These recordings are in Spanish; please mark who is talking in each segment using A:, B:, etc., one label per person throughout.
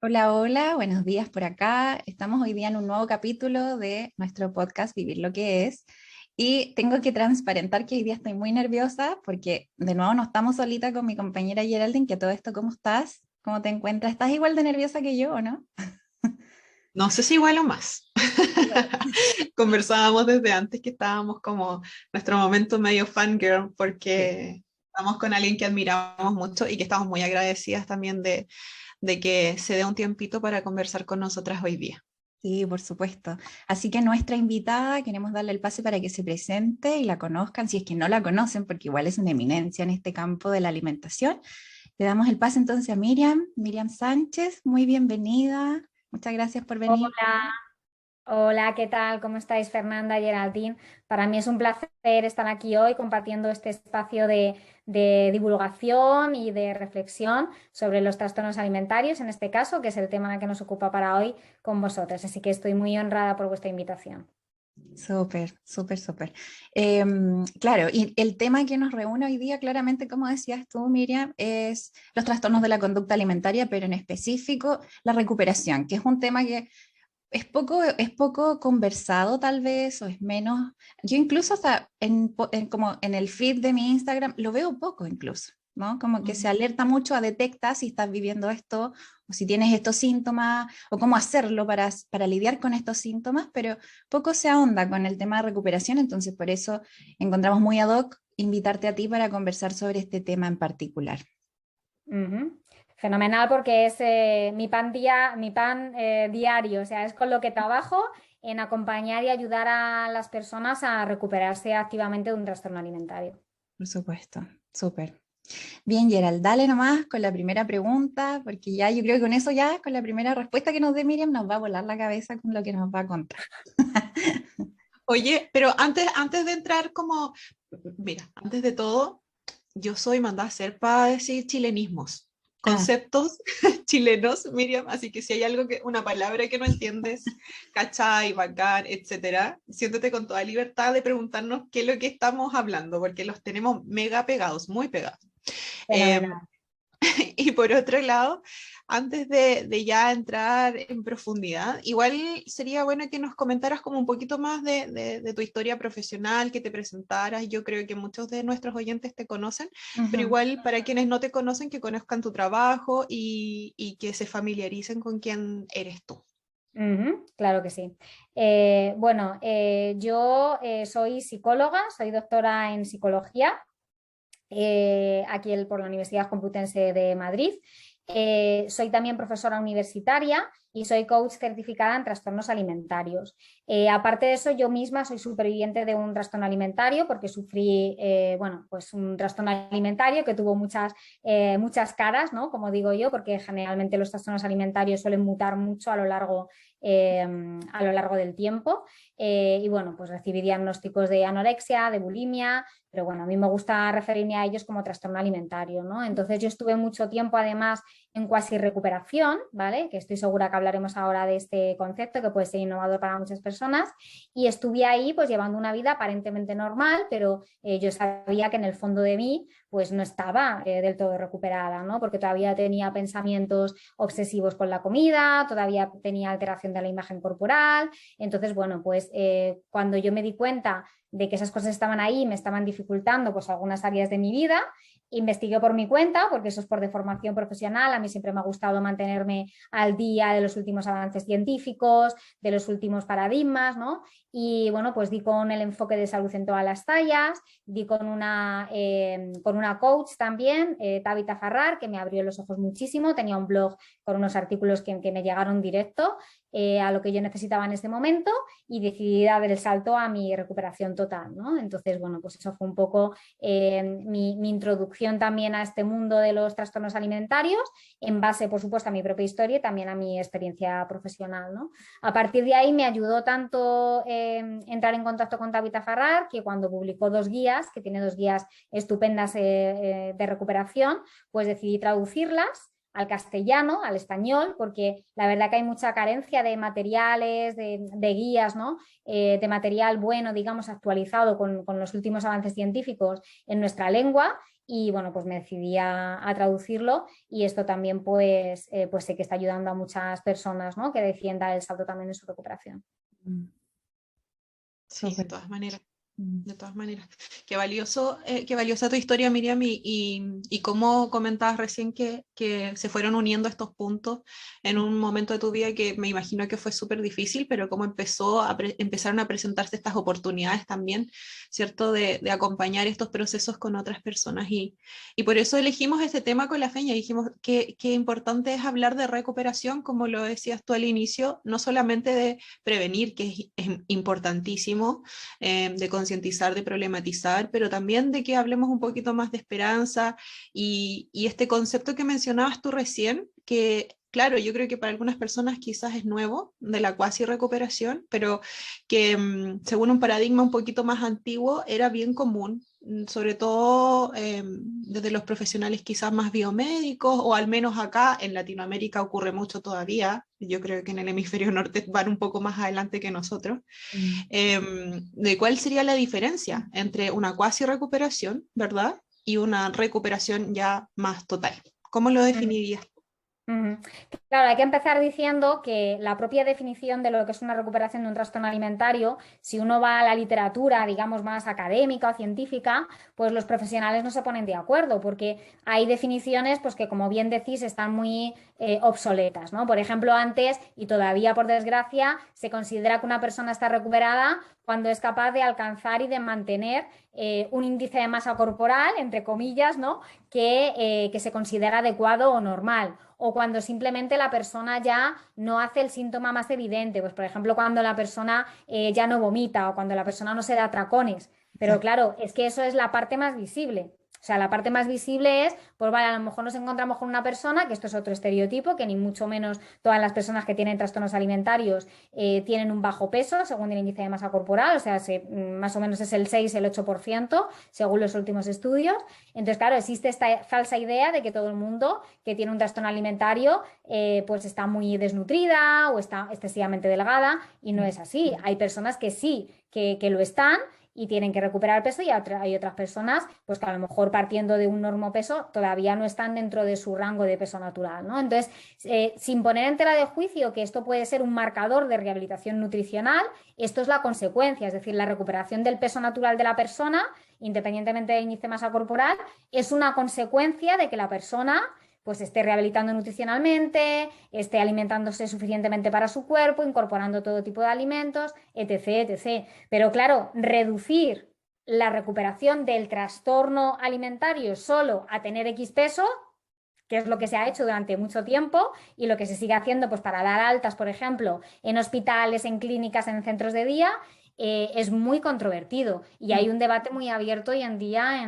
A: Hola, hola, buenos días por acá. Estamos hoy día en un nuevo capítulo de nuestro podcast Vivir lo que es. Y tengo que transparentar que hoy día estoy muy nerviosa porque de nuevo no estamos solita con mi compañera Geraldine, que todo esto, ¿cómo estás? ¿Cómo te encuentras? ¿Estás igual de nerviosa que yo o no?
B: No sé si igual o más. Conversábamos desde antes que estábamos como nuestro momento medio fangirl
A: Sí.
B: porque estamos con alguien que admiramos mucho y que estamos muy agradecidas también de que se dé un tiempito para conversar con nosotras hoy día.
A: Sí, por supuesto. Así que nuestra invitada, queremos darle el pase para que se presente y la conozcan, si es que no la conocen, porque igual es una eminencia en este campo de la alimentación. Le damos el pase entonces a Miriam, Miriam Sánchez, muy bienvenida. Muchas gracias por venir.
C: Hola, hola, ¿qué tal? ¿Cómo estáis, Fernanda, Geraldine? Para mí es un placer estar aquí hoy compartiendo este espacio de divulgación y de reflexión sobre los trastornos alimentarios, en este caso, que es el tema que nos ocupa para hoy con vosotros. Así que estoy muy honrada por vuestra invitación.
A: Súper, súper, súper. Claro, y el tema que nos reúne hoy día, claramente, como decías tú, Miriam, es los trastornos de la conducta alimentaria, pero en específico la recuperación, que es un tema que es poco conversado tal vez, o es menos. Yo incluso hasta como en el feed de mi Instagram lo veo poco incluso, ¿no? Como que se
B: Ujú.
A: alerta mucho a detectar si estás viviendo esto o si tienes estos síntomas o cómo hacerlo para lidiar con estos síntomas, pero poco se ahonda con el tema de recuperación, entonces por eso encontramos muy ad hoc invitarte a ti para conversar sobre este tema en particular.
C: Ujú. Fenomenal porque es mi pan diario, o sea, es con lo que trabajo en acompañar y ayudar a las personas a recuperarse activamente de un trastorno alimentario.
A: Por supuesto, súper. Bien, Gerald, dale nomás con la primera pregunta, porque ya yo creo que con eso ya, con la primera respuesta que nos dé Miriam, nos va a volar la cabeza con lo que nos va a contar.
B: Oye, pero antes de entrar como, mira, antes de todo, yo soy mandada a hacer para decir chilenismos,
A: Ah,
B: conceptos chilenos, Miriam, así que si hay algo una palabra que no entiendes, cachai, bacán, etcétera, siéntete con toda libertad de preguntarnos qué es lo que estamos hablando, porque los tenemos mega pegados, muy pegados. Eh,
C: Fenomenal.
B: y por otro lado, antes de ya entrar en profundidad, igual sería bueno que nos comentaras como un poquito más de tu historia profesional, que te presentaras. Yo creo que muchos de nuestros oyentes te conocen, pero
A: ujú.
B: igual para quienes no te conocen, que conozcan tu trabajo y que se familiaricen con quién eres tú.
C: Ujú, claro que sí. Yo soy psicóloga, soy doctora en psicología por la Universidad Complutense de Madrid. Soy también profesora universitaria y soy coach certificada en trastornos alimentarios. Aparte de eso, yo misma soy superviviente de un trastorno alimentario porque sufrí, pues un trastorno alimentario que tuvo muchas caras, ¿no? Como digo yo, porque generalmente los trastornos alimentarios suelen mutar mucho a lo largo del tiempo. Y bueno, pues recibí diagnósticos de anorexia, de bulimia, pero bueno, a mí me gusta referirme a ellos como trastorno alimentario, ¿no? Entonces yo estuve mucho tiempo además en cuasi recuperación, ¿vale? Que estoy segura que hablaremos ahora de este concepto que puede ser innovador para muchas personas y estuve ahí pues llevando una vida aparentemente normal, pero yo sabía que en el fondo de mí pues no estaba del todo recuperada, ¿no? Porque todavía tenía pensamientos obsesivos con la comida, todavía tenía alteración de la imagen corporal, entonces bueno, pues cuando yo me di cuenta de que esas cosas estaban ahí y me estaban dificultando pues algunas áreas de mi vida. Investigué por mi cuenta, porque eso es por deformación profesional. A mí siempre me ha gustado mantenerme al día de los últimos avances científicos, de los últimos paradigmas, ¿no? Y bueno, pues di con el enfoque de salud en todas las tallas, di con una coach también, Tabitha Farrar, que me abrió los ojos muchísimo. Tenía un blog con unos artículos que me llegaron directo a lo que yo necesitaba en ese momento y decidí dar el salto a mi recuperación total, ¿no? Entonces, bueno, pues eso fue un poco mi introducción también a este mundo de los trastornos alimentarios, en base, por supuesto, a mi propia historia y también a mi experiencia profesional, ¿no? A partir de ahí me ayudó tanto entrar en contacto con Tabitha Farrar, que cuando publicó 2 guías, que tiene 2 guías estupendas de recuperación, pues decidí traducirlas al castellano, al español, porque la verdad que hay mucha carencia de materiales, de guías, ¿no? De material bueno, digamos, actualizado con los últimos avances científicos en nuestra lengua. Y bueno, pues me decidí a traducirlo, y esto también pues sé que está ayudando a muchas personas, ¿no? Que deciden dar el salto también en su recuperación.
B: Sí, de
A: Súper.
B: todas maneras. De todas maneras, qué valiosa tu historia, Miriam, y cómo comentabas recién que se fueron uniendo estos puntos en un momento de tu vida que me imagino que fue súper difícil, pero cómo empezaron a presentarse estas oportunidades también, ¿cierto? De acompañar estos procesos con otras personas. Y por eso elegimos este tema con la Feña. Dijimos que importante es hablar de recuperación, como lo decías tú al inicio, no solamente de prevenir, que es importantísimo, de concientizar, de problematizar, pero también de que hablemos un poquito más de esperanza y este concepto que mencionabas tú recién, que claro, yo creo que para algunas personas quizás es nuevo, de la cuasi recuperación, pero que según un paradigma un poquito más antiguo era bien común, sobre todo desde los profesionales quizás más biomédicos, o al menos acá en Latinoamérica ocurre mucho todavía. Yo creo que en el hemisferio norte van un poco más adelante que nosotros. De cuál sería la diferencia entre una cuasi recuperación, ¿verdad? Y una recuperación ya más total. ¿Cómo lo definirías?
C: Claro, hay que empezar diciendo que la propia definición de lo que es una recuperación de un trastorno alimentario, si uno va a la literatura, digamos, más académica o científica, pues los profesionales no se ponen de acuerdo, porque hay definiciones pues, que, como bien decís, están muy obsoletas, ¿no? Por ejemplo, antes, y todavía por desgracia, se considera que una persona está recuperada cuando es capaz de alcanzar y de mantener un índice de masa corporal, entre comillas, ¿no? Que se considera adecuado o normal, o cuando simplemente la persona ya no hace el síntoma más evidente, pues por ejemplo cuando la persona ya no vomita, o cuando la persona no se da atracones. Pero claro, es que eso es la parte más visible. O sea, la parte más visible es, pues vale, a lo mejor nos encontramos con una persona, que esto es otro estereotipo, que ni mucho menos todas las personas que tienen trastornos alimentarios tienen un bajo peso según el índice de masa corporal, o sea, más o menos es el 6, el 8%, según los últimos estudios. Entonces, claro, existe esta falsa idea de que todo el mundo que tiene un trastorno alimentario pues está muy desnutrida o está excesivamente delgada, y no es así. Hay personas que sí, que lo están y tienen que recuperar peso, y hay otras personas pues que a lo mejor, partiendo de un normopeso, todavía no están dentro de su rango de peso natural, ¿no? Entonces, sin poner en tela de juicio que esto puede ser un marcador de rehabilitación nutricional, esto es la consecuencia, es decir, la recuperación del peso natural de la persona, independientemente del índice de masa corporal, es una consecuencia de que la persona pues esté rehabilitando nutricionalmente, esté alimentándose suficientemente para su cuerpo, incorporando todo tipo de alimentos, etc., etc. Pero claro, reducir la recuperación del trastorno alimentario solo a tener X peso, que es lo que se ha hecho durante mucho tiempo y lo que se sigue haciendo pues para dar altas, por ejemplo, en hospitales, en clínicas, en centros de día, es muy controvertido, y hay un debate muy abierto hoy en día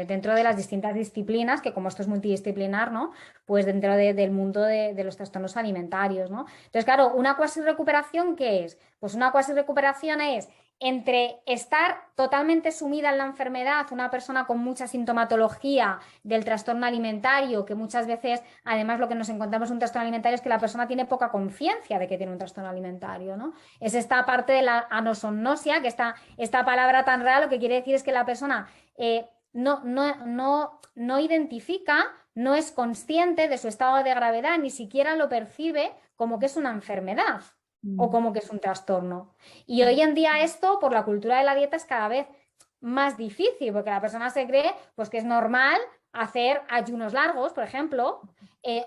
C: dentro de las distintas disciplinas, que como esto es multidisciplinar, ¿no? Pues dentro del mundo de los trastornos alimentarios, ¿no? Entonces, claro, una cuasi recuperación, ¿qué es? Pues una cuasi recuperación es entre estar totalmente sumida en la enfermedad, una persona con mucha sintomatología del trastorno alimentario, que muchas veces, además, lo que nos encontramos en un trastorno alimentario es que la persona tiene poca conciencia de que tiene un trastorno alimentario, ¿no? Es esta parte de la anosognosia, que esta palabra tan rara, lo que quiere decir es que la persona no identifica, no es consciente de su estado de gravedad, ni siquiera lo percibe como que es una enfermedad o como que es un trastorno. Y hoy en día esto, por la cultura de la dieta, es cada vez más difícil, porque la persona se cree pues, que es normal hacer ayunos largos, por ejemplo,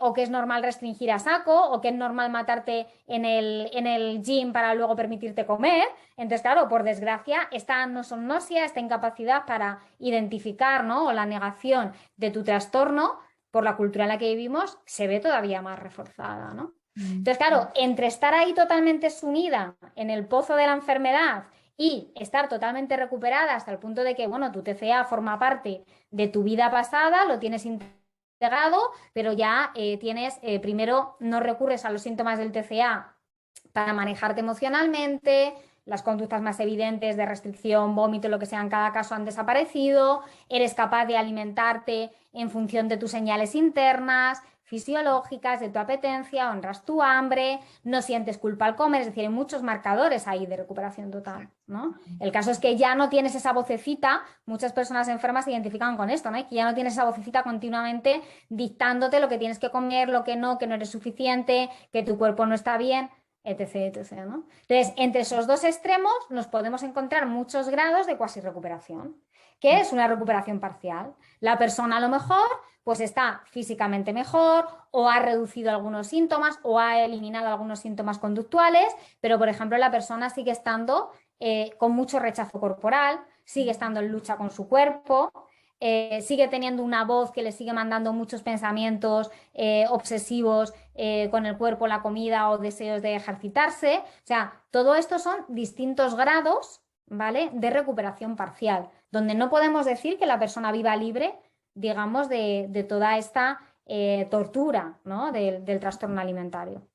C: o que es normal restringir a saco, o que es normal matarte en el gym para luego permitirte comer. Entonces, claro, por desgracia, esta anosognosia, esta incapacidad para identificar, ¿no? o la negación de tu trastorno, por la cultura en la que vivimos, se ve todavía más reforzada, ¿no? Entonces, claro, entre estar ahí totalmente sumida en el pozo de la enfermedad y estar totalmente recuperada hasta el punto de que, bueno, tu TCA forma parte de tu vida pasada, lo tienes integrado, pero ya primero no recurres a los síntomas del TCA para manejarte emocionalmente, las conductas más evidentes de restricción, vómito, lo que sea en cada caso han desaparecido, eres capaz de alimentarte en función de tus señales internas, fisiológicas de tu apetencia, honras tu hambre, no sientes culpa al comer, es decir, hay muchos marcadores ahí de recuperación total, ¿no? El caso es que ya no tienes esa vocecita, muchas personas enfermas se identifican con esto, ¿no? Que ya no tienes esa vocecita continuamente dictándote lo que tienes que comer, lo que no eres suficiente, que tu cuerpo no está bien, etc, etc, ¿no? Entonces, entre esos dos extremos nos podemos encontrar muchos grados de cuasi recuperación. ¿Qué es una recuperación parcial? La persona a lo mejor pues está físicamente mejor o ha reducido algunos síntomas o ha eliminado algunos síntomas conductuales, pero por ejemplo la persona sigue estando con mucho rechazo corporal, sigue estando en lucha con su cuerpo, sigue teniendo una voz que le sigue mandando muchos pensamientos obsesivos con el cuerpo, la comida o deseos de ejercitarse. O sea, todo esto son distintos grados, ¿vale?, de recuperación parcial, donde no podemos decir que la persona viva libre, digamos, de toda esta tortura, ¿no?, del trastorno alimentario.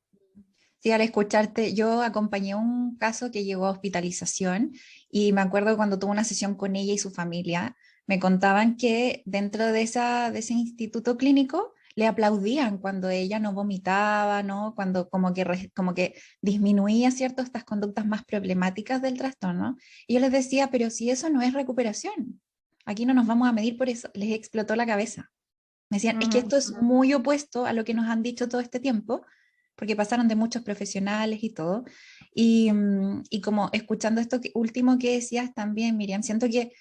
A: Sí, al escucharte, yo acompañé un caso que llegó a hospitalización y me acuerdo cuando tuve una sesión con ella y su familia, me contaban que dentro de ese instituto clínico le aplaudían cuando ella no vomitaba, ¿no? Cuando como que disminuía, ¿cierto?, estas conductas más problemáticas del trastorno. Y yo les decía, pero si eso no es recuperación, aquí no nos vamos a medir por eso. Les explotó la cabeza. Me decían, es que esto es muy opuesto a lo que nos han dicho todo este tiempo, porque pasaron de muchos profesionales y todo. Y como escuchando esto último que decías también, Miriam, siento que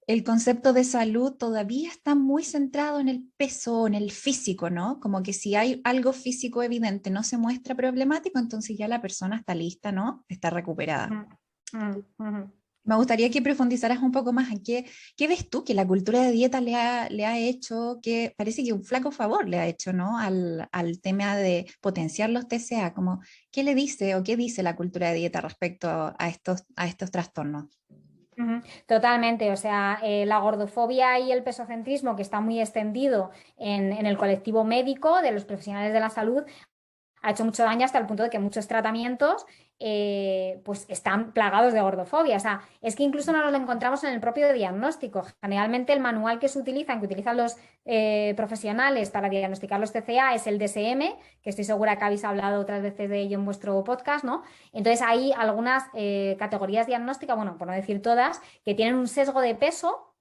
A: el concepto de salud todavía está muy centrado en el peso, en el físico, ¿no? Como que si hay algo físico evidente, no se muestra problemático, entonces ya la persona está lista, ¿no? Está recuperada. Me gustaría que profundizaras un poco más en qué ves tú que la cultura de dieta le ha hecho, que parece que un flaco favor le ha hecho, ¿no?, al tema de potenciar los TCA, como, ¿qué le dice o qué dice la cultura de dieta respecto a estos trastornos?
C: Totalmente, o sea, la gordofobia y el pesocentrismo que está muy extendido en el colectivo médico de los profesionales de la salud ha hecho mucho daño hasta el punto de que muchos tratamientos pues están plagados de gordofobia. O sea, es que incluso no lo encontramos en el propio diagnóstico. Generalmente el manual que utilizan los profesionales para diagnosticar los TCA es el DSM, que estoy segura que habéis hablado otras veces de ello en vuestro podcast, ¿no? Entonces hay algunas categorías diagnósticas, bueno, por no decir todas, que tienen un sesgo de peso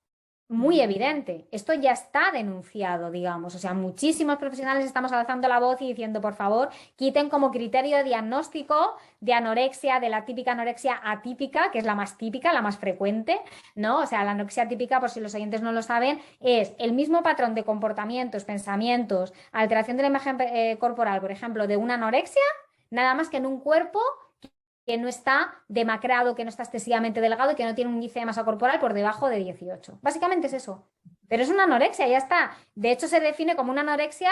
C: muy evidente. Esto ya está denunciado, digamos. O sea, muchísimos profesionales estamos alzando la voz y diciendo, por favor, quiten como criterio diagnóstico de anorexia, de la típica anorexia atípica, que es la más típica, la más frecuente, ¿no? O sea, la anorexia típica, por si los oyentes no lo saben, es el mismo patrón de comportamientos, pensamientos, alteración de la imagen corporal, por ejemplo, de una anorexia, nada más que en un cuerpo que no está demacrado, que no está excesivamente delgado y que no tiene un índice de masa corporal por debajo de 18. Básicamente es eso. Pero es una anorexia, ya está. De hecho, se define como una anorexia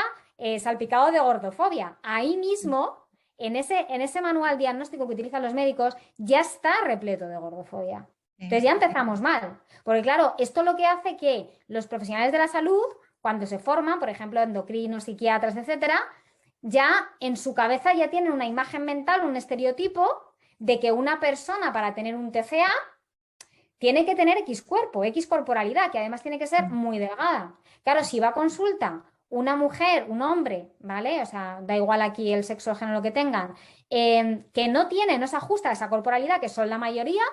C: salpicado de gordofobia. Ahí mismo, en ese manual diagnóstico que utilizan los médicos, ya está repleto de gordofobia. Entonces ya empezamos mal. Porque claro, esto lo que hace que los profesionales de la salud, cuando se forman, por ejemplo, endocrinos, psiquiatras, etcétera, ya en su cabeza ya tienen una imagen mental, un estereotipo de que una persona para tener un TCA tiene que tener X cuerpo, X corporalidad, que además tiene que ser muy delgada. Claro, si va a consulta una mujer, un hombre, ¿vale? O sea, da igual aquí el sexo o género que tengan, que no tiene, no se ajusta a esa corporalidad, que son la mayoría,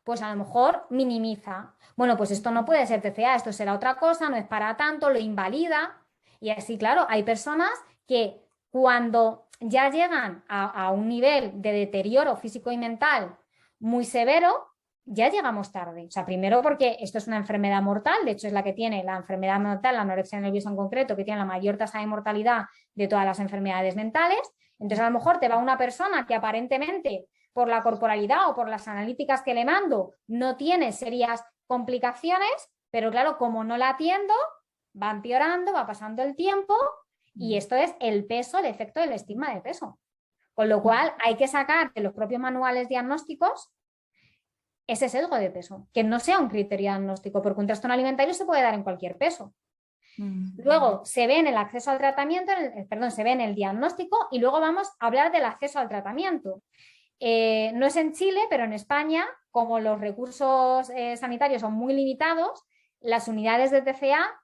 C: pues a lo mejor minimiza. Bueno, pues esto no puede ser TCA, esto será otra cosa, no es para tanto, lo invalida. Y así, claro, hay personas que cuando ya llegan a un nivel de deterioro físico y mental muy severo, ya llegamos tarde. O sea, primero porque esto es una enfermedad mortal, de hecho es la que tiene la enfermedad mortal, la anorexia nerviosa en concreto, que tiene la mayor tasa de mortalidad de todas las enfermedades mentales. Entonces, a lo mejor te va una persona que aparentemente, por la corporalidad o por las analíticas que le mando, no tiene serias complicaciones, pero claro, como no la atiendo, va empeorando, va pasando el tiempo. Y esto es el peso, el efecto del estigma de peso. Con lo cual hay que sacar de los propios manuales diagnósticos ese sesgo de peso, que no sea un criterio diagnóstico, porque un trastorno alimentario se puede dar en cualquier peso. Luego se ve en el acceso al tratamiento, se ve en el diagnóstico y luego vamos a hablar del acceso al tratamiento. No es en Chile, pero en España, como los recursos sanitarios son muy limitados, las unidades de TCA,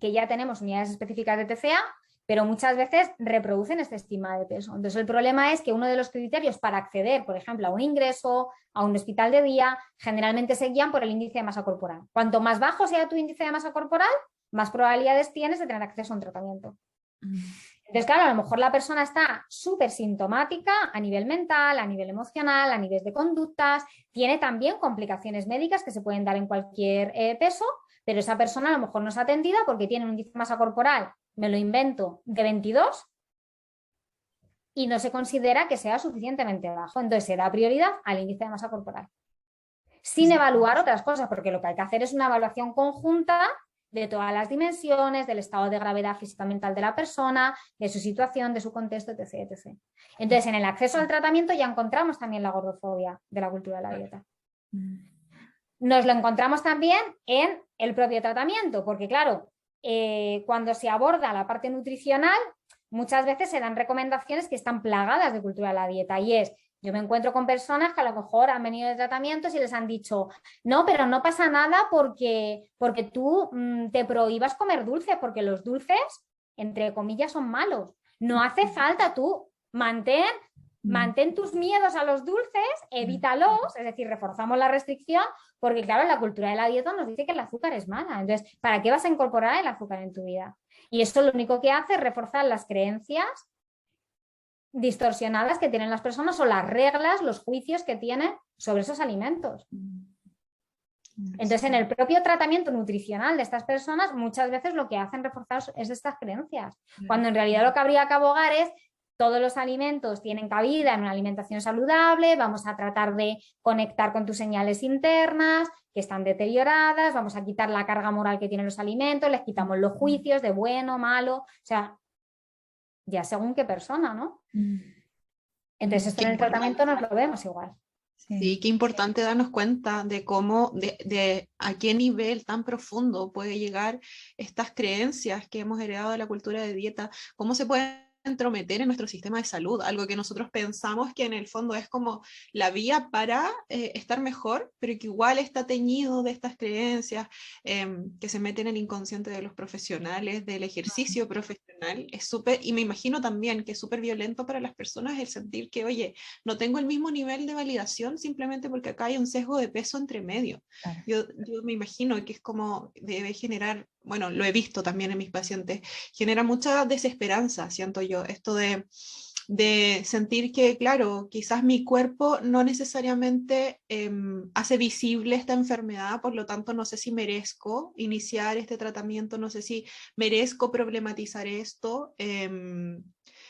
C: que ya tenemos unidades específicas de TCA, pero muchas veces reproducen este estigma de peso. Entonces el problema es que uno de los criterios para acceder, por ejemplo, a un ingreso, a un hospital de día, generalmente se guían por el índice de masa corporal. Cuanto más bajo sea tu índice de masa corporal, más probabilidades tienes de tener acceso a un tratamiento. Entonces, claro, a lo mejor la persona está súper sintomática a nivel mental, a nivel emocional, a nivel de conductas, tiene también complicaciones médicas que se pueden dar en cualquier peso, pero esa persona a lo mejor no es atendida porque tiene un índice de masa corporal, me lo invento, de 22 y no se considera que sea suficientemente bajo. Entonces se da prioridad al índice de masa corporal, sin evaluar otras cosas, porque lo que hay que hacer es una evaluación conjunta de todas las dimensiones, del estado de gravedad física-mental de la persona, de su situación, de su contexto, etc, etc. Entonces, en el acceso al tratamiento ya encontramos también la gordofobia de la cultura de la dieta. Nos lo encontramos también en el propio tratamiento, porque claro, cuando se aborda la parte nutricional, muchas veces se dan recomendaciones que están plagadas de cultura de la dieta, y es, yo me encuentro con personas que a lo mejor han venido de tratamientos y les han dicho, no, pero no pasa nada porque tú te prohíbas comer dulces, porque los dulces, entre comillas, son malos. No hace falta, tú mantén tus miedos a los dulces, evítalos, es decir, reforzamos la restricción, porque claro, la cultura de la dieta nos dice que el azúcar es mala. Entonces, ¿para qué vas a incorporar el azúcar en tu vida? Y eso lo único que hace es reforzar las creencias distorsionadas que tienen las personas o las reglas, los juicios que tienen sobre esos alimentos. Entonces, en el propio tratamiento nutricional de estas personas, muchas veces lo que hacen reforzar es estas creencias, cuando en realidad lo que habría que abogar es todos los alimentos tienen cabida en una alimentación saludable, vamos a tratar de conectar con tus señales internas que están deterioradas, vamos a quitar la carga moral que tienen los alimentos, les quitamos los juicios de bueno, malo, o sea, ya según qué persona, ¿no? Entonces esto en el tratamiento nos lo vemos igual.
B: Sí, qué importante darnos cuenta de cómo, de a qué nivel tan profundo puede llegar estas creencias que hemos heredado de la cultura de dieta, cómo se pueden entrometer en nuestro sistema de salud, algo que nosotros pensamos que en el fondo es como la vía para estar mejor, pero que igual está teñido de estas creencias que se meten en el inconsciente de los profesionales, del ejercicio profesional. Es súper, y me imagino también que es súper violento para las personas el sentir que, oye, no tengo el mismo nivel de validación simplemente porque acá hay un sesgo de peso entre medio. Claro. Yo me imagino que es como debe generar, bueno, lo he visto también en mis pacientes, genera mucha desesperanza, siento yo, esto de sentir que, claro, quizás mi cuerpo no necesariamente hace visible esta enfermedad, por lo tanto no sé si merezco iniciar este tratamiento, no sé si merezco problematizar esto.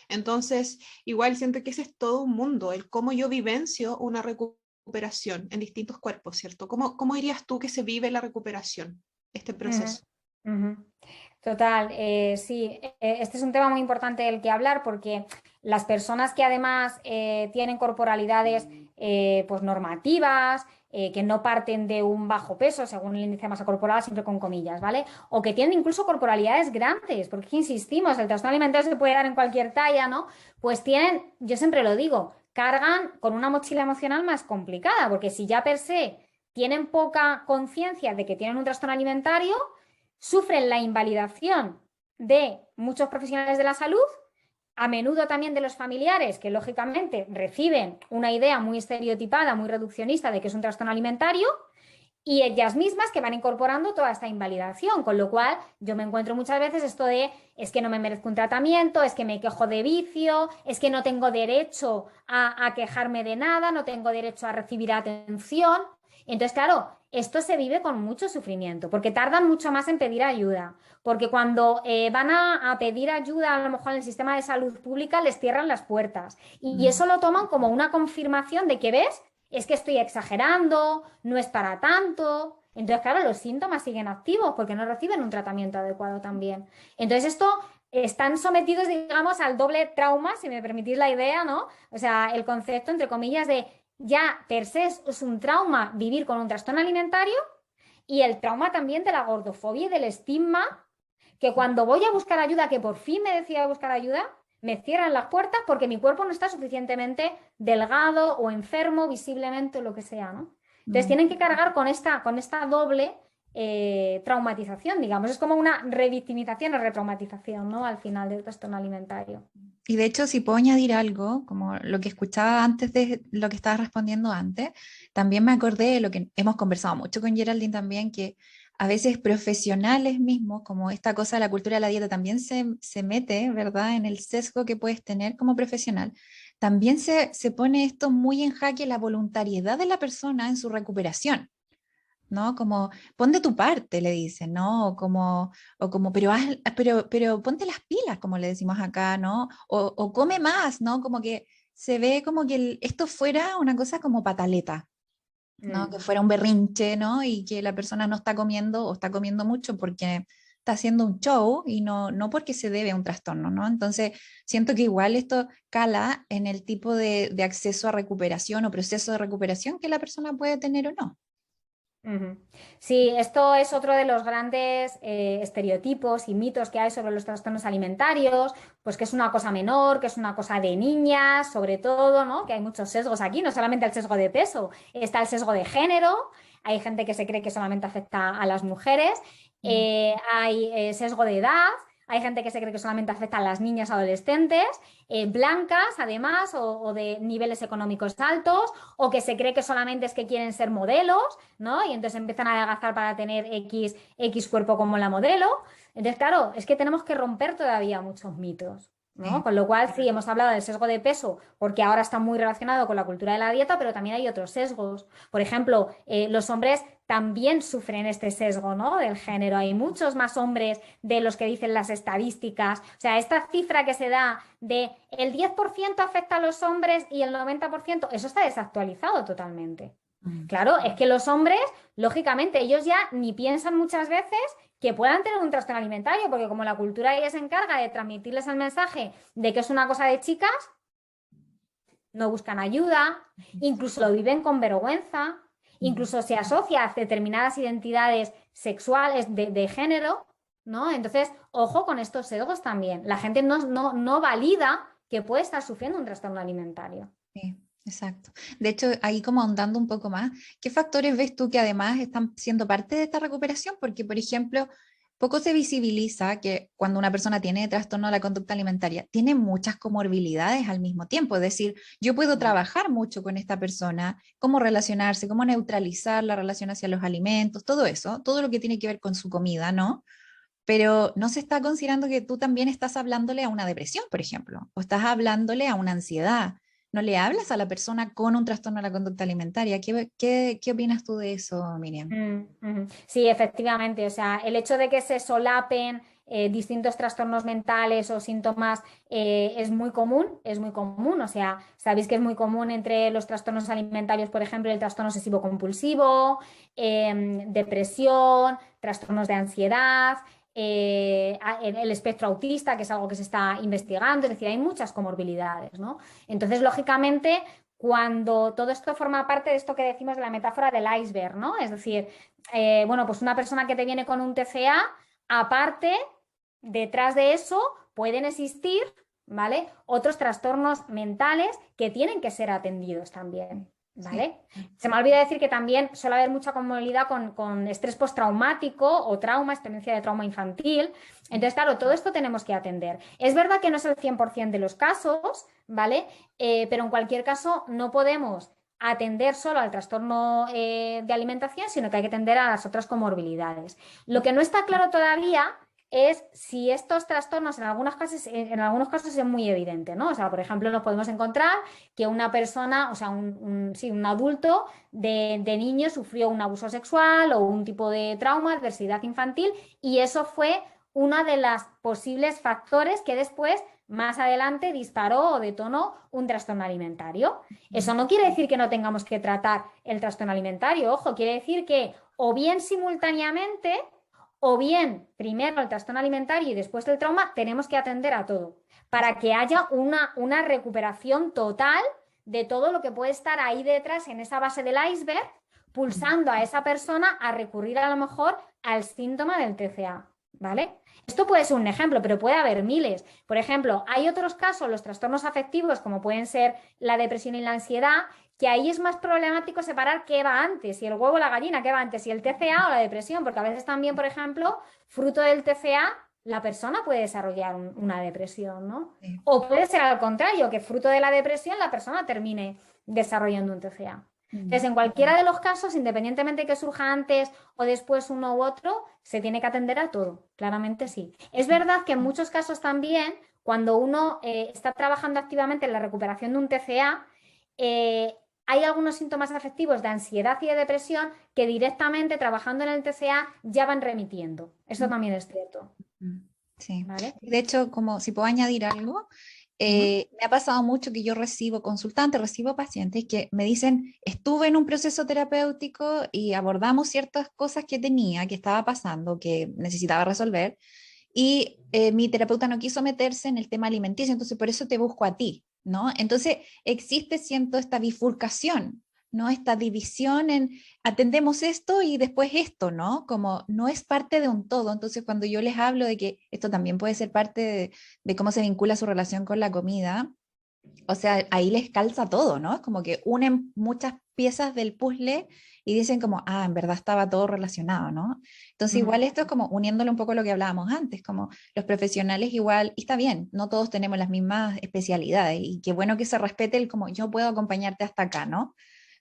B: Entonces, igual siento que ese es todo un mundo, el cómo yo vivencio una recuperación en distintos cuerpos, ¿cierto? ¿Cómo dirías tú que se vive la recuperación, este proceso?
C: Total, sí, este es un tema muy importante del que hablar porque las personas que además tienen corporalidades pues normativas, que no parten de un bajo peso según el índice de masa corporal, siempre con comillas, ¿vale? O que tienen incluso corporalidades grandes, porque insistimos, el trastorno alimentario se puede dar en cualquier talla, ¿no? Pues tienen, yo siempre lo digo, cargan con una mochila emocional más complicada, porque si ya per se tienen poca conciencia de que tienen un trastorno alimentario, sufren la invalidación de muchos profesionales de la salud, a menudo también de los familiares, que lógicamente reciben una idea muy estereotipada, muy reduccionista de que es un trastorno alimentario, y ellas mismas que van incorporando toda esta invalidación, con lo cual yo me encuentro muchas veces esto de es que no me merezco un tratamiento, es que me quejo de vicio, es que no tengo derecho a quejarme de nada, no tengo derecho a recibir atención. Entonces, claro, esto se vive con mucho sufrimiento, porque tardan mucho más en pedir ayuda, porque cuando van a pedir ayuda, a lo mejor en el sistema de salud pública les cierran las puertas, y eso lo toman como una confirmación de que, ¿ves? Es que estoy exagerando, no es para tanto. Entonces, claro, los síntomas siguen activos porque no reciben un tratamiento adecuado también. Entonces, esto están sometidos, digamos, al doble trauma, si me permitís la idea, ¿no? O sea, el concepto, entre comillas, de ya per se es un trauma vivir con un trastorno alimentario, y el trauma también de la gordofobia y del estigma, que cuando voy a buscar ayuda, que por fin me decido a buscar ayuda, me cierran las puertas porque mi cuerpo no está suficientemente delgado o enfermo, visiblemente, o lo que sea, ¿no? Entonces tienen que cargar con esta doble traumatización, digamos. Es como una revictimización o retraumatización, ¿no? Al final del trastorno alimentario.
A: Y de hecho, si puedo añadir algo, como lo que escuchaba antes de lo que estabas respondiendo antes, también me acordé de lo que hemos conversado mucho con Geraldine también, que a veces profesionales mismos, como esta cosa de la cultura de la dieta, también se mete, ¿verdad?, en el sesgo que puedes tener como profesional. También se pone esto muy en jaque la voluntariedad de la persona en su recuperación. ¿No? Como, pon de tu parte, le dicen, ¿no? O como pero ponte las pilas, como le decimos acá, ¿no? O come más, ¿no? Como que se ve como que esto fuera una cosa como pataleta, ¿no? Que fuera un berrinche, ¿no? Y que la persona no está comiendo o está comiendo mucho porque está haciendo un show y no porque se debe a un trastorno, ¿no? Entonces, siento que igual esto cala en el tipo de acceso a recuperación o proceso de recuperación que la persona puede tener o no.
C: Sí, esto es otro de los grandes estereotipos y mitos que hay sobre los trastornos alimentarios, pues que es una cosa menor, que es una cosa de niñas, sobre todo, ¿no? Que hay muchos sesgos aquí, no solamente el sesgo de peso, está el sesgo de género, hay gente que se cree que solamente afecta a las mujeres, hay sesgo de edad. Hay gente que se cree que solamente afecta a las niñas adolescentes, blancas además, o de niveles económicos altos, o que se cree que solamente es que quieren ser modelos, ¿no? Y entonces empiezan a adelgazar para tener X cuerpo como la modelo. Entonces, claro, es que tenemos que romper todavía muchos mitos, ¿no?
A: Sí.
C: Con lo cual, sí, hemos hablado del sesgo de peso, porque ahora está muy relacionado con la cultura de la dieta, pero también hay otros sesgos. Por ejemplo, los hombres también sufren este sesgo, ¿no? Del género. Hay muchos más hombres de los que dicen las estadísticas. O sea, esta cifra que se da de el 10% afecta a los hombres y el 90%, eso está desactualizado totalmente. Claro, es que los hombres, lógicamente, ellos ya ni piensan muchas veces que puedan tener un trastorno alimentario, porque como la cultura ya se encarga de transmitirles el mensaje de que es una cosa de chicas, no buscan ayuda, incluso lo viven con vergüenza, incluso se asocia a determinadas identidades sexuales de género, ¿no? Entonces, ojo con estos sesgos también. La gente no valida que puede estar sufriendo un trastorno alimentario.
A: Sí, exacto. De hecho, ahí como ahondando un poco más, ¿qué factores ves tú que además están siendo parte de esta recuperación? Porque, por ejemplo, poco se visibiliza que cuando una persona tiene trastorno de la conducta alimentaria, tiene muchas comorbilidades al mismo tiempo. Es decir, yo puedo trabajar mucho con esta persona, cómo relacionarse, cómo neutralizar la relación hacia los alimentos, todo eso, todo lo que tiene que ver con su comida, ¿no? Pero no se está considerando que tú también estás hablándole a una depresión, por ejemplo, o estás hablándole a una ansiedad. No le hablas a la persona con un trastorno de la conducta alimentaria. ¿Qué opinas tú de eso, Miriam?
C: Sí, efectivamente. O sea, el hecho de que se solapen distintos trastornos mentales o síntomas es muy común, es muy común. O sea, sabéis que es muy común entre los trastornos alimentarios, por ejemplo, el trastorno obsesivo-compulsivo, depresión, trastornos de ansiedad. El espectro autista, que es algo que se está investigando, es decir, hay muchas comorbilidades, ¿no? Entonces, lógicamente, cuando todo esto forma parte de esto que decimos de la metáfora del iceberg, ¿no? Es decir, bueno, pues una persona que te viene con un TCA, aparte, detrás de eso pueden existir, ¿vale? Otros trastornos mentales que tienen que ser atendidos también. ¿Vale?
A: Sí.
C: Se me olvida decir que también suele haber mucha comorbilidad con estrés postraumático o trauma, experiencia de trauma infantil. Entonces, claro, todo esto tenemos que atender. Es verdad que no es el 100% de los casos, ¿vale? Pero en cualquier caso no podemos atender solo al trastorno de alimentación, sino que hay que atender a las otras comorbilidades. Lo que no está claro todavía es si estos trastornos en algunos casos es muy evidente, ¿no? O sea, por ejemplo, nos podemos encontrar que una persona, o sea, un adulto de niño sufrió un abuso sexual o un tipo de trauma, adversidad infantil, y eso fue uno de los posibles factores que después, más adelante, disparó o detonó un trastorno alimentario. Eso no quiere decir que no tengamos que tratar el trastorno alimentario, ojo, quiere decir que o bien simultáneamente o bien primero el trastorno alimentario y después el trauma, tenemos que atender a todo para que haya una recuperación total de todo lo que puede estar ahí detrás en esa base del iceberg, pulsando a esa persona a recurrir a lo mejor al síntoma del TCA, ¿vale? Esto puede ser un ejemplo, pero puede haber miles. Por ejemplo, hay otros casos, los trastornos afectivos, como pueden ser la depresión y la ansiedad, que ahí es más problemático separar qué va antes, si el huevo o la gallina, qué va antes, si el TCA o la depresión, porque a veces también, por ejemplo, fruto del TCA, la persona puede desarrollar una depresión, ¿no?
A: Sí.
C: O puede ser al contrario, que fruto de la depresión la persona termine desarrollando un TCA. Entonces, en cualquiera de los casos, independientemente de que surja antes o después uno u otro, se tiene que atender a todo, claramente sí. Es verdad que en muchos casos también, cuando uno está trabajando activamente en la recuperación de un TCA, hay algunos síntomas afectivos de ansiedad y de depresión que directamente trabajando en el TCA ya van remitiendo. Eso también es cierto.
A: Sí.
C: ¿Vale?
A: De hecho, como si puedo añadir algo, me ha pasado mucho que yo recibo consultantes, recibo pacientes que me dicen, estuve en un proceso terapéutico y abordamos ciertas cosas que tenía, que estaba pasando, que necesitaba resolver, y mi terapeuta no quiso meterse en el tema alimenticio, entonces por eso te busco a ti, ¿no? Entonces existe, siento, esta bifurcación, ¿no? Esta división en atendemos esto y después esto, ¿no? Como no es parte de un todo, entonces cuando yo les hablo de que esto también puede ser parte de cómo se vincula su relación con la comida, o sea, ahí les calza todo, ¿no? Es como que unen muchas piezas del puzzle y dicen como, ah, en verdad estaba todo relacionado, ¿no? Entonces igual esto es como uniéndole un poco lo que hablábamos antes, como los profesionales igual, y está bien, no todos tenemos las mismas especialidades y qué bueno que se respete el como yo puedo acompañarte hasta acá, ¿no?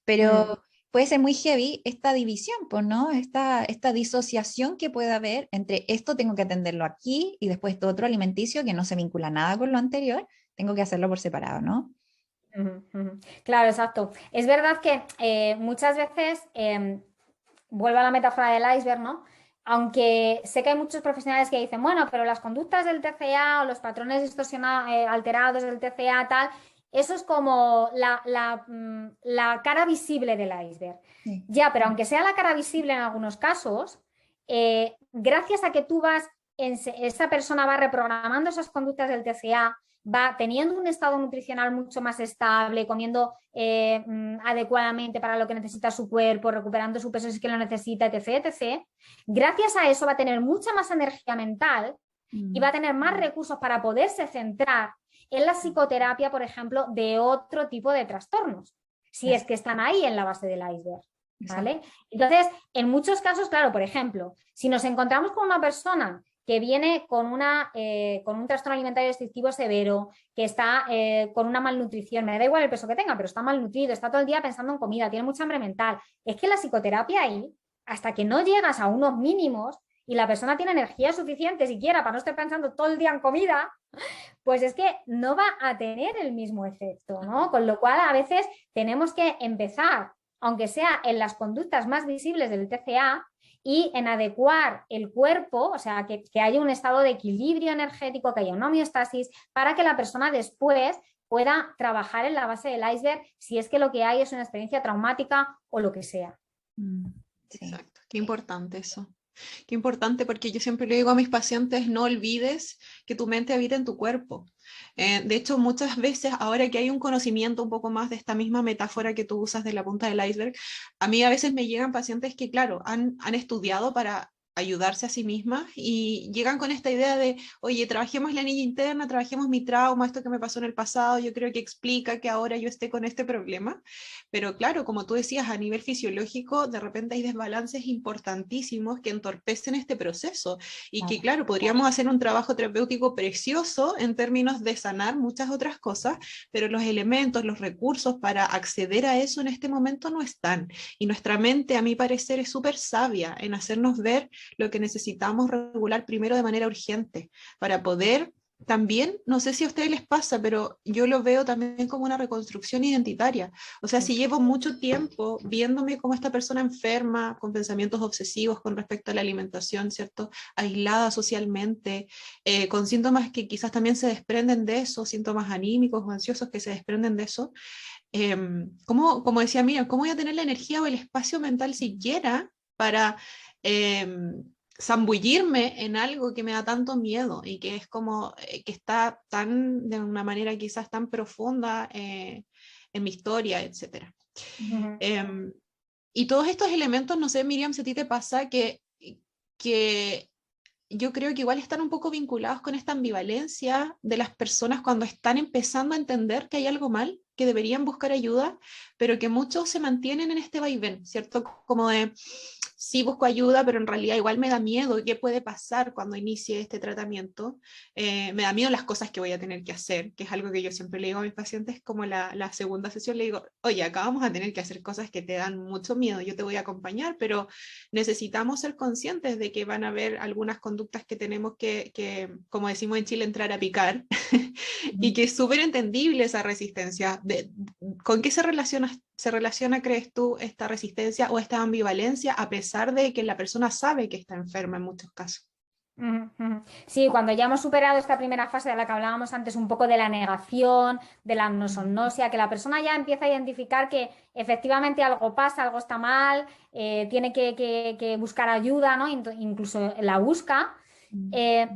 A: Pero puede ser muy heavy esta división, pues, ¿no? Esta disociación que puede haber entre esto tengo que atenderlo aquí y después esto otro alimenticio que no se vincula nada con lo anterior, tengo que hacerlo por separado, ¿no?
C: Claro, exacto. Es verdad que muchas veces, vuelvo a la metáfora del iceberg, ¿no? Aunque sé que hay muchos profesionales que dicen, bueno, pero las conductas del TCA o los patrones alterados del TCA, tal, eso es como la cara visible del iceberg.
A: Sí.
C: Ya, pero aunque sea la cara visible en algunos casos, gracias a que esa persona va reprogramando esas conductas del TCA, va teniendo un estado nutricional mucho más estable, comiendo adecuadamente para lo que necesita su cuerpo, recuperando su peso si es que lo necesita, etc., etc., gracias a eso va a tener mucha más energía mental y va a tener más recursos para poderse centrar en la psicoterapia, por ejemplo, de otro tipo de trastornos, si es que están ahí en la base del iceberg. ¿Vale? Entonces, en muchos casos, claro, por ejemplo, si nos encontramos con una persona que viene con un trastorno alimentario restrictivo severo, que está con una malnutrición, me da igual el peso que tenga, pero está malnutrido, está todo el día pensando en comida, tiene mucha hambre mental. Es que la psicoterapia ahí, hasta que no llegas a unos mínimos y la persona tiene energía suficiente siquiera para no estar pensando todo el día en comida, pues es que no va a tener el mismo efecto, ¿no? Con lo cual a veces tenemos que empezar, aunque sea en las conductas más visibles del TCA, y en adecuar el cuerpo, o sea, que haya un estado de equilibrio energético, que haya una homeostasis, para que la persona después pueda trabajar en la base del iceberg si es que lo que hay es una experiencia traumática o lo que sea.
B: Sí. Exacto, qué importante eso. Qué importante, porque yo siempre le digo a mis pacientes, no olvides que tu mente habita en tu cuerpo. De hecho, muchas veces, ahora que hay un conocimiento un poco más de esta misma metáfora que tú usas de la punta del iceberg, a mí a veces me llegan pacientes que, claro, han estudiado para ayudarse a sí mismas y llegan con esta idea de, oye, trabajemos la niña interna, trabajemos mi trauma, esto que me pasó en el pasado, yo creo que explica que ahora yo esté con este problema. Pero claro, como tú decías, a nivel fisiológico, de repente hay desbalances importantísimos que entorpecen este proceso y que, claro, podríamos hacer un trabajo terapéutico precioso en términos de sanar muchas otras cosas, pero los elementos, los recursos para acceder a eso en este momento no están. Y nuestra mente, a mi parecer, es súper sabia en hacernos ver lo que necesitamos regular primero de manera urgente para poder también, no sé si a ustedes les pasa, pero yo lo veo también como una reconstrucción identitaria. O sea, si llevo mucho tiempo viéndome como esta persona enferma, con pensamientos obsesivos con respecto a la alimentación, ¿cierto? Aislada socialmente, con síntomas que quizás también se desprenden de eso, síntomas anímicos o ansiosos que se desprenden de eso, como decía Miriam, ¿cómo voy a tener la energía o el espacio mental siquiera para zambullirme en algo que me da tanto miedo y que es como que está tan, de una manera quizás tan profunda en mi historia, etcétera? Y todos estos elementos, no sé, Miriam, si a ti te pasa que yo creo que igual están un poco vinculados con esta ambivalencia de las personas cuando están empezando a entender que hay algo mal, que deberían buscar ayuda, pero que muchos se mantienen en este vaivén, ¿cierto? Como de, sí busco ayuda, pero en realidad igual me da miedo qué puede pasar cuando inicie este tratamiento. Me da miedo las cosas que voy a tener que hacer, que es algo que yo siempre le digo a mis pacientes, como la segunda sesión le digo, oye, acá vamos a tener que hacer cosas que te dan mucho miedo, yo te voy a acompañar, pero necesitamos ser conscientes de que van a haber algunas conductas que tenemos que como decimos en Chile, entrar a picar, y que es súper entendible esa resistencia. ¿Con qué se relaciona, crees tú, esta resistencia o esta ambivalencia, a pesar de que la persona sabe que está enferma en muchos casos?
C: Sí, cuando ya hemos superado esta primera fase de la que hablábamos antes, un poco de la negación, de la anosognosia, que la persona ya empieza a identificar que efectivamente algo pasa, algo está mal, tiene que buscar ayuda, ¿no? Incluso la busca. Eh,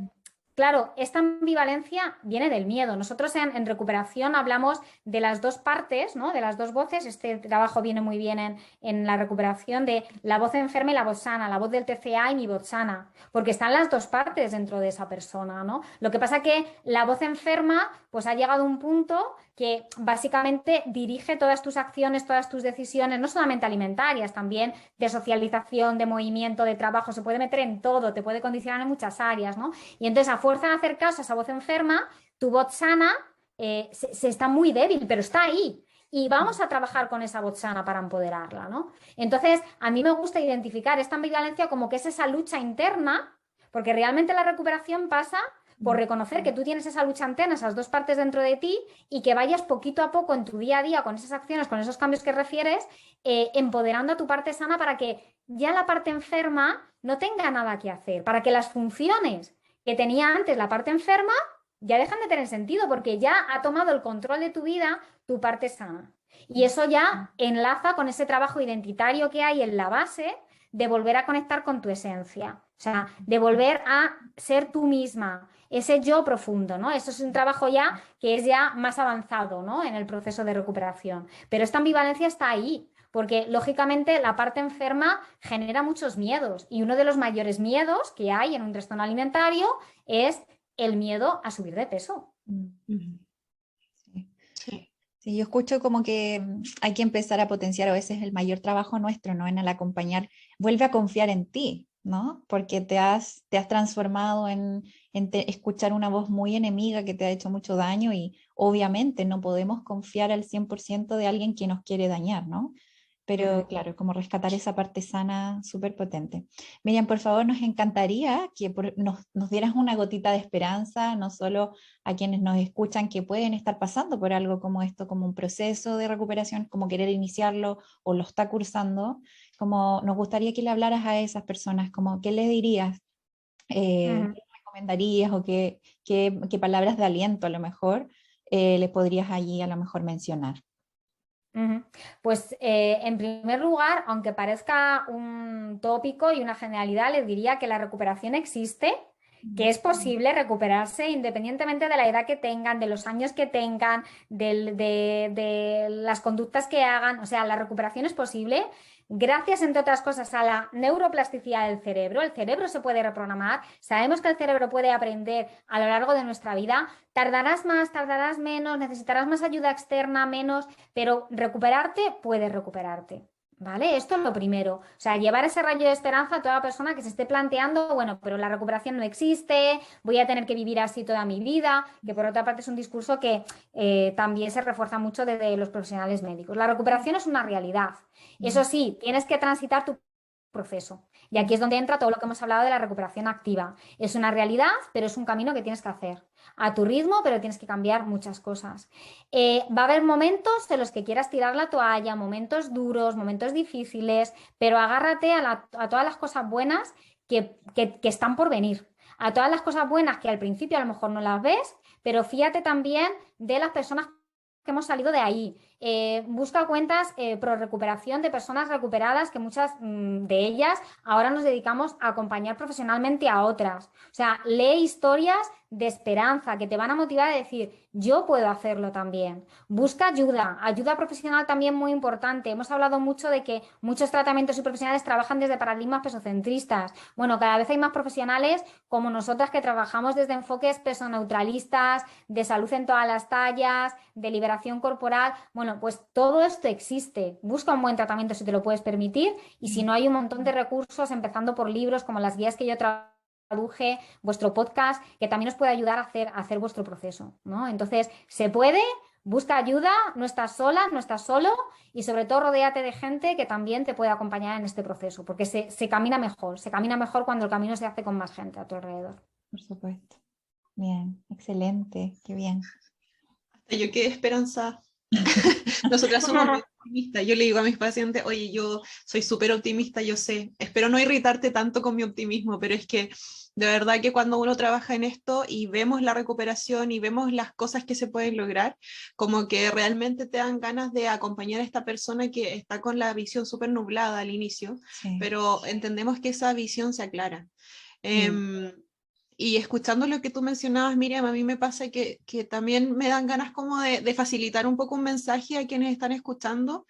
C: Claro, esta ambivalencia viene del miedo. Nosotros en recuperación hablamos de las dos partes, ¿no? De las dos voces. Este trabajo viene muy bien en la recuperación de la voz enferma y la voz sana, la voz del TCA y mi voz sana, porque están las dos partes dentro de esa persona, ¿no? Lo que pasa que la voz enferma pues ha llegado a un punto que básicamente dirige todas tus acciones, todas tus decisiones, no solamente alimentarias, también de socialización, de movimiento, de trabajo, se puede meter en todo, te puede condicionar en muchas áreas, ¿no? Y entonces, a fuerza de hacer caso a esa voz enferma, tu voz sana se está muy débil, pero está ahí. Y vamos a trabajar con esa voz sana para empoderarla, ¿no? Entonces, a mí me gusta identificar esta ambivalencia como que es esa lucha interna, porque realmente la recuperación pasa por reconocer que tú tienes esa lucha interna, esas dos partes dentro de ti, y que vayas poquito a poco en tu día a día con esas acciones, con esos cambios que refieres, empoderando a tu parte sana para que ya la parte enferma no tenga nada que hacer, para que las funciones que tenía antes la parte enferma ya dejan de tener sentido porque ya ha tomado el control de tu vida tu parte sana. Y eso ya enlaza con ese trabajo identitario que hay en la base de volver a conectar con tu esencia, o sea, de volver a ser tú misma, ese yo profundo, ¿no? Eso es un trabajo ya que es ya más avanzado, ¿no? En el proceso de recuperación. Pero esta ambivalencia está ahí, porque lógicamente la parte enferma genera muchos miedos y uno de los mayores miedos que hay en un trastorno alimentario es el miedo a subir de peso.
A: Sí. Sí. Sí, yo escucho como que hay que empezar a potenciar a veces el mayor trabajo nuestro, ¿no? En el acompañar, vuelve a confiar en ti, ¿no? Porque te has transformado en escuchar una voz muy enemiga que te ha hecho mucho daño y obviamente no podemos confiar al 100% de alguien que nos quiere dañar, ¿no? Pero claro, como rescatar esa parte sana súper potente. Miriam, por favor, nos encantaría que nos dieras una gotita de esperanza, no solo a quienes nos escuchan que pueden estar pasando por algo como esto, como un proceso de recuperación, como querer iniciarlo o lo está cursando, como nos gustaría que le hablaras a esas personas, como qué les dirías, qué recomendarías o qué palabras de aliento a lo mejor les podrías allí a lo mejor mencionar.
C: Pues en primer lugar, aunque parezca un tópico y una generalidad, les diría que la recuperación existe, que es posible recuperarse independientemente de la edad que tengan, de los años que tengan, de las conductas que hagan. O sea, la recuperación es posible gracias, entre otras cosas, a la neuroplasticidad del cerebro. El cerebro se puede reprogramar. Sabemos que el cerebro puede aprender a lo largo de nuestra vida. Tardarás más, tardarás menos, necesitarás más ayuda externa, menos, pero recuperarte, puedes recuperarte. ¿Vale? Esto es lo primero. O sea, llevar ese rayo de esperanza a toda persona que se esté planteando, bueno, pero la recuperación no existe, voy a tener que vivir así toda mi vida, que por otra parte es un discurso que también se refuerza mucho desde los profesionales médicos. La recuperación es una realidad. Eso sí, tienes que transitar tu proceso. Y aquí es donde entra todo lo que hemos hablado de la recuperación activa. Es una realidad, pero es un camino que tienes que hacer a tu ritmo, pero tienes que cambiar muchas cosas. Va a haber momentos en los que quieras tirar la toalla, momentos duros, momentos difíciles, pero agárrate a todas las cosas buenas que están por venir. A todas las cosas buenas que al principio a lo mejor no las ves, pero fíjate también de las personas que hemos salido de ahí. Busca cuentas pro recuperación de personas recuperadas, que muchas de ellas ahora nos dedicamos a acompañar profesionalmente a otras. O sea, lee historias de esperanza que te van a motivar a decir, yo puedo hacerlo también. Busca ayuda profesional también muy importante. Hemos hablado mucho de que muchos tratamientos y profesionales trabajan desde paradigmas pesocentristas. Bueno, cada vez hay más profesionales como nosotras que trabajamos desde enfoques pesoneutralistas, de salud en todas las tallas, de liberación corporal. Bueno, pues todo esto existe. Busca un buen tratamiento si te lo puedes permitir, y si no, hay un montón de recursos, empezando por libros como las guías que yo traduje, vuestro podcast, que también os puede ayudar a hacer vuestro proceso, ¿no? Entonces, se puede, busca ayuda, no estás sola, no estás solo, y sobre todo rodéate de gente que también te puede acompañar en este proceso, porque se camina mejor cuando el camino se hace con más gente a tu alrededor.
A: Por supuesto. Bien, excelente, qué bien.
B: Hasta yo quedé esperanzada. Nosotras somos muy optimistas. Yo le digo a mis pacientes, oye, yo soy súper optimista, yo sé, espero no irritarte tanto con mi optimismo, pero es que de verdad que cuando uno trabaja en esto y vemos la recuperación y vemos las cosas que se pueden lograr, como que realmente te dan ganas de acompañar a esta persona que está con la visión súper nublada al inicio,
A: Sí.
B: pero entendemos que esa visión se aclara. Y escuchando lo que tú mencionabas, Miriam, a mí me pasa que también me dan ganas como de facilitar un poco un mensaje a quienes están escuchando.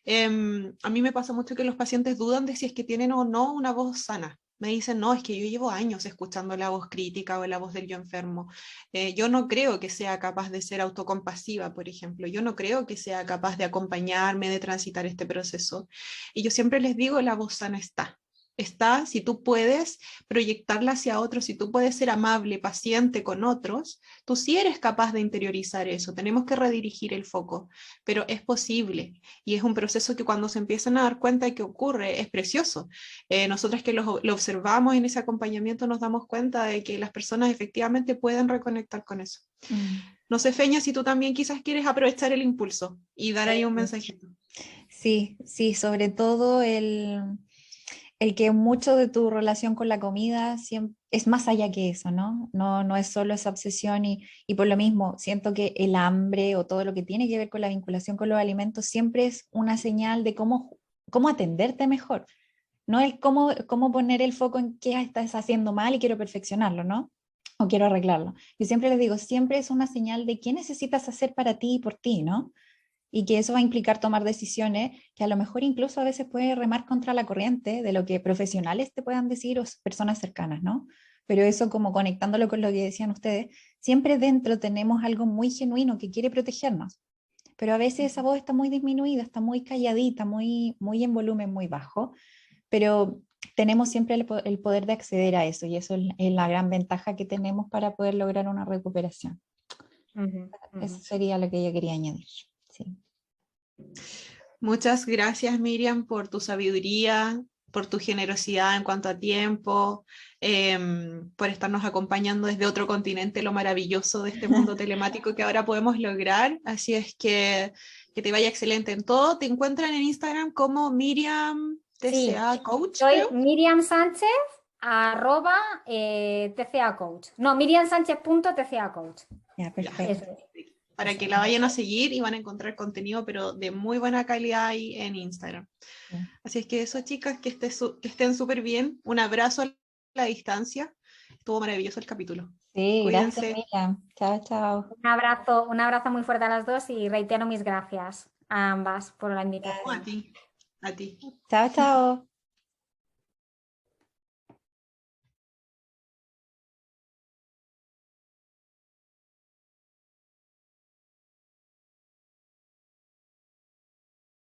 B: A mí me pasa mucho que los pacientes dudan de si es que tienen o no una voz sana. Me dicen, no, es que yo llevo años escuchando la voz crítica o la voz del yo enfermo. Yo no creo que sea capaz de ser autocompasiva, por ejemplo. Yo no creo que sea capaz de acompañarme, de transitar este proceso. Y yo siempre les digo, la voz sana está. Está, si tú puedes proyectarla hacia otros, si tú puedes ser amable, paciente con otros, tú sí eres capaz de interiorizar eso. Tenemos que redirigir el foco, pero es posible y es un proceso que cuando se empiezan a dar cuenta de que ocurre es precioso. Nosotras que lo observamos en ese acompañamiento nos damos cuenta de que las personas efectivamente pueden reconectar con eso. No sé, Feña, si tú también quizás quieres aprovechar el impulso y dar ahí un mensajito.
A: Sí, sí, sobre todo el que mucho de tu relación con la comida es más allá que eso, ¿no? No es solo esa obsesión y por lo mismo siento que el hambre o todo lo que tiene que ver con la vinculación con los alimentos siempre es una señal de cómo atenderte mejor, no es cómo poner el foco en qué estás haciendo mal y quiero perfeccionarlo, ¿no? O quiero arreglarlo. Yo siempre les digo, siempre es una señal de qué necesitas hacer para ti y por ti, ¿no? Y que eso va a implicar tomar decisiones que a lo mejor incluso a veces puede remar contra la corriente de lo que profesionales te puedan decir o personas cercanas, ¿no? Pero eso, como conectándolo con lo que decían ustedes, siempre dentro tenemos algo muy genuino que quiere protegernos, pero a veces esa voz está muy disminuida, está muy calladita, muy en volumen muy bajo, pero tenemos siempre el poder de acceder a eso, y eso es la gran ventaja que tenemos para poder lograr una recuperación. Eso sería lo que yo quería añadir. Sí.
B: Muchas gracias, Miriam, por tu sabiduría, por tu generosidad en cuanto a tiempo, por estarnos acompañando desde otro continente, lo maravilloso de este mundo telemático que ahora podemos lograr. Así es que te vaya excelente en todo. Te encuentran en Instagram como Miriam TCA Coach.
C: Soy
B: creo.
C: Miriam Sánchez @TCA Coach. No, miriamsánchez.tca Coach.
A: Ya, perfecto.
B: Para que la vayan a seguir y van a encontrar contenido, pero de muy buena calidad ahí en Instagram.
A: Sí.
B: Así es que eso, chicas, que estén súper bien. Un abrazo a la distancia. Estuvo maravilloso el capítulo.
A: Sí,
B: Cuídense.
A: gracias, Miriam. Chao, chao.
C: Un abrazo muy fuerte a las dos y reitero mis gracias a ambas por la invitación.
B: A ti. A ti.
A: Chao, chao.